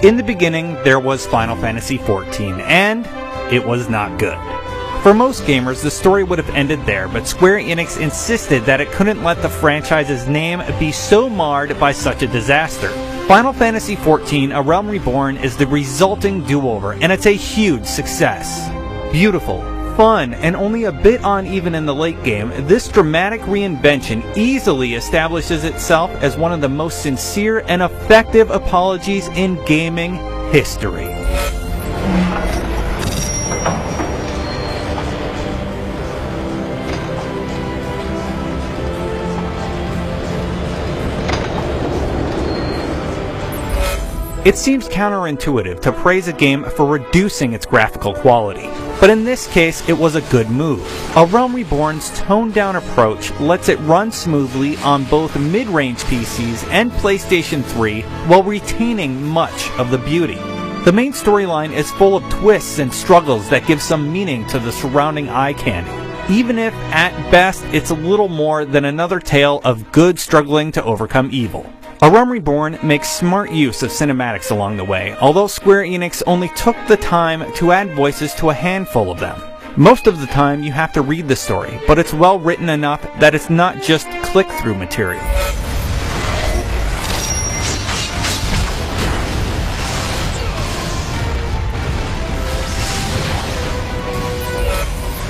In the beginning, there was Final Fantasy XIV, and it was not good. For most gamers, the story would have ended there, but Square Enix insisted that it couldn't let the franchise's name be so marred by such a disaster. Final Fantasy XIV: A Realm Reborn is the resulting do-over, and it's a huge success. Beautiful, fun, and only a bit uneven in the late game, this dramatic reinvention easily establishes itself as one of the most sincere and effective apologies in gaming history. It seems counterintuitive to praise a game for reducing its graphical quality, but in this case it was a good move. A Realm Reborn's toned-down approach lets it run smoothly on both mid-range PCs and PlayStation 3 while retaining much of the beauty. The main storyline is full of twists and struggles that give some meaning to the surrounding eye candy, even if, at best, it's a little more than another tale of good struggling to overcome evil. A Realm Reborn makes smart use of cinematics along the way, although Square Enix only took the time to add voices to a handful of them. Most of the time you have to read the story, but it's well written enough that it's not just click-through material.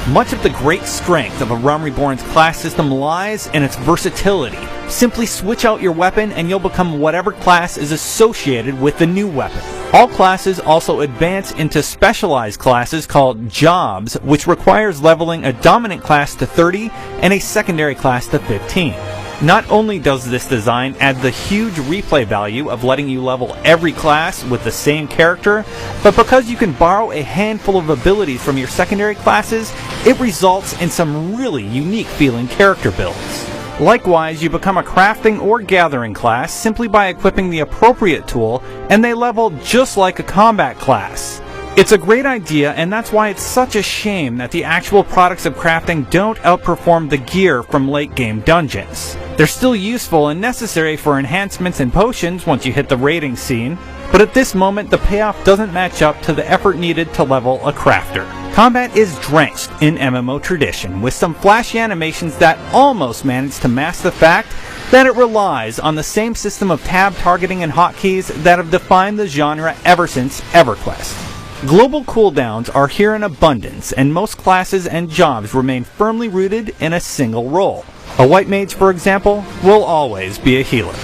Much of the great strength of A Realm Reborn's class system lies in its versatility. Simply switch out your weapon and you'll become whatever class is associated with the new weapon. All classes also advance into specialized classes called jobs, which requires leveling a dominant class to 30 and a secondary class to 15. Not only does this design add the huge replay value of letting you level every class with the same character, but because you can borrow a handful of abilities from your secondary classes, it results in some really unique feeling character builds. Likewise, you become a crafting or gathering class simply by equipping the appropriate tool, and they level just like a combat class. It's a great idea, and that's why it's such a shame that the actual products of crafting don't outperform the gear from late game dungeons. They're still useful and necessary for enhancements and potions once you hit the raiding scene, but at this moment the payoff doesn't match up to the effort needed to level a crafter. Combat is drenched in MMO tradition, with some flashy animations that almost manage to mask the fact that it relies on the same system of tab targeting and hotkeys that have defined the genre ever since EverQuest. Global cooldowns are here in abundance, and most classes and jobs remain firmly rooted in a single role. A white mage, for example, will always be a healer.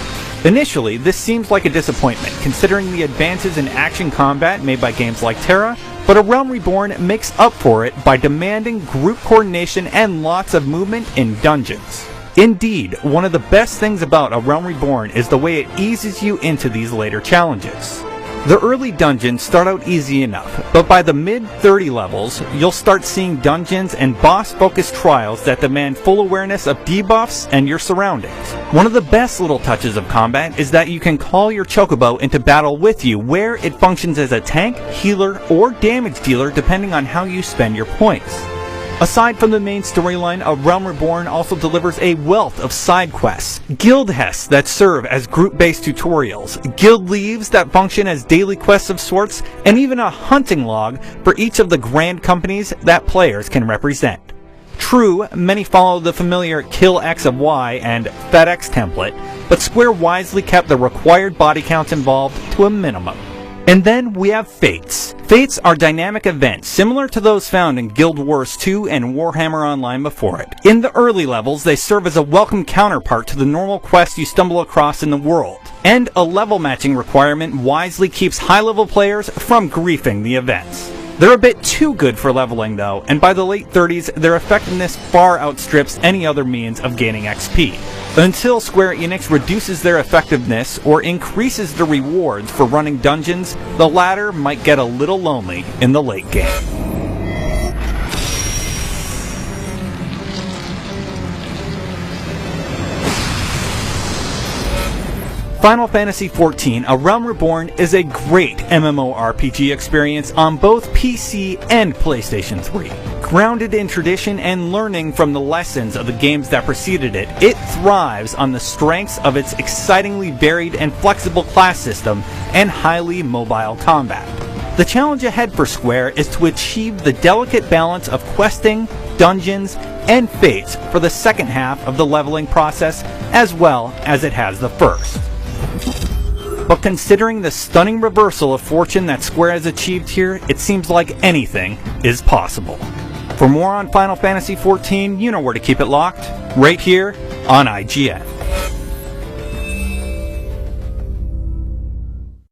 Initially, this seems like a disappointment, considering the advances in action combat made by games like Terra, but A Realm Reborn makes up for it by demanding group coordination and lots of movement in dungeons. Indeed, one of the best things about A Realm Reborn is the way it eases you into these later challenges. The early dungeons start out easy enough, but by the mid-30 levels, you'll start seeing dungeons and boss-focused trials that demand full awareness of debuffs and your surroundings. One of the best little touches of combat is that you can call your chocobo into battle with you, where it functions as a tank, healer, or damage dealer depending on how you spend your points. Aside from the main storyline, A Realm Reborn also delivers a wealth of side quests, guild hests that serve as group-based tutorials, guild leaves that function as daily quests of sorts, and even a hunting log for each of the grand companies that players can represent. True, many follow the familiar kill X of Y and FedEx template, but Square wisely kept the required body counts involved to a minimum. And then we have Fates. Fates are dynamic events similar to those found in Guild Wars 2 and Warhammer Online before it. In the early levels, they serve as a welcome counterpart to the normal quests you stumble across in the world. And a level matching requirement wisely keeps high-level players from griefing the events. They're a bit too good for leveling though, and by the late 30s, their effectiveness far outstrips any other means of gaining XP. Until Square Enix reduces their effectiveness or increases the rewards for running dungeons, the latter might get a little lonely in the late game. Final Fantasy XIV: A Realm Reborn is a great MMORPG experience on both PC and PlayStation 3. Grounded in tradition and learning from the lessons of the games that preceded it, it thrives on the strengths of its excitingly varied and flexible class system and highly mobile combat. The challenge ahead for Square is to achieve the delicate balance of questing, dungeons, and fates for the second half of the leveling process, as well as it has the first. But considering the stunning reversal of fortune that Square has achieved here, it seems like anything is possible. For more on Final Fantasy XIV, you know where to keep it locked, right here on IGN.